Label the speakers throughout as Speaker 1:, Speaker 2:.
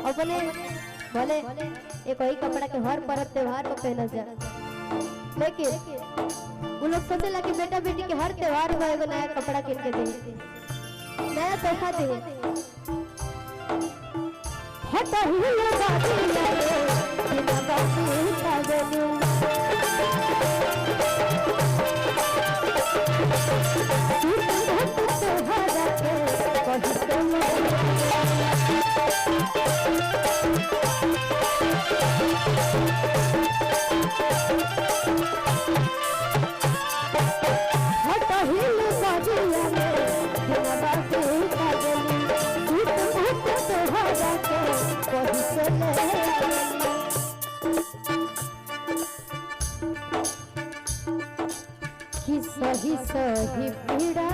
Speaker 1: अपने भले एक वही कपड़ा के हर पर्व त्योहार को पहना जा, लेकिन वो लोग सोचेला कि बेटा बेटी के हर त्योहार में एगो नया कपड़ा किन के दे, नया तोहफा दे। हटा ही बाजी लगे बिना बाजी का गलू सही सही पीड़ा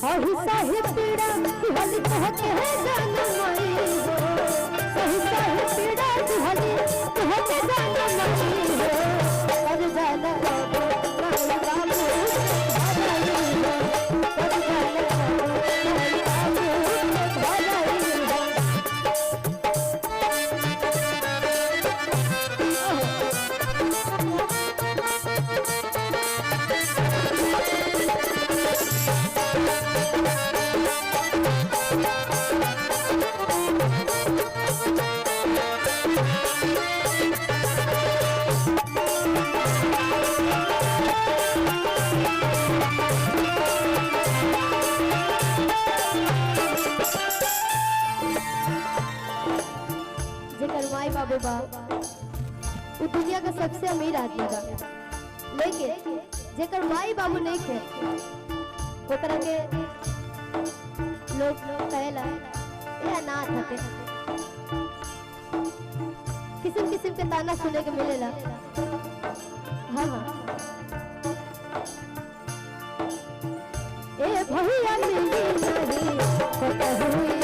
Speaker 1: सही सही पीड़ा हली कहते हैं जान मई हो, सही सही पीड़ा हली कहते जान मई हो, कर जाना माई बाबू बा वो दुनिया का सबसे अमीर आदमी बा, लेकिन जेकर माई बाबू नहीं थे ओकरा के लोग कहेला ये अनाथ हटे। किस्म किस्म के ताना सुने के मिलेला। हाँ हाँ ए भैया मिली नहीं हुई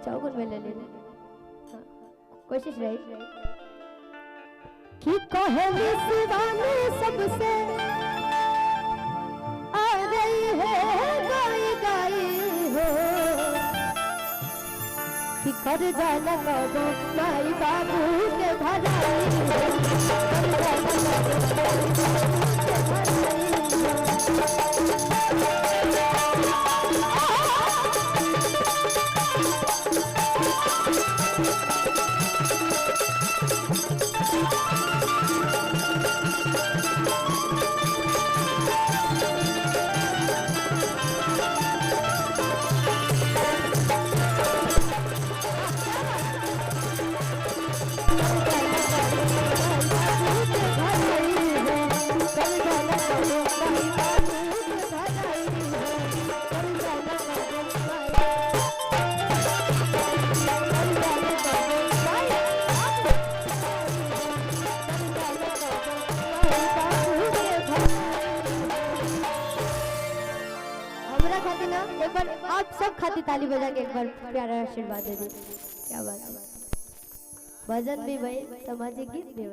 Speaker 1: चौगुन में ले लेना। कोशिश रही कि कहे शिवानी सबसे आ रही है गाई गाई हो, कि कर जाना कबो माई बाबू के भलाई हो, कर जाना एक बार आप सब खाती ताली बजा के एक बार प्यारा आशीर्वाद दे दीजिए। क्या बात है, भजन भी भाई, सामाजिक गीत भी भाई।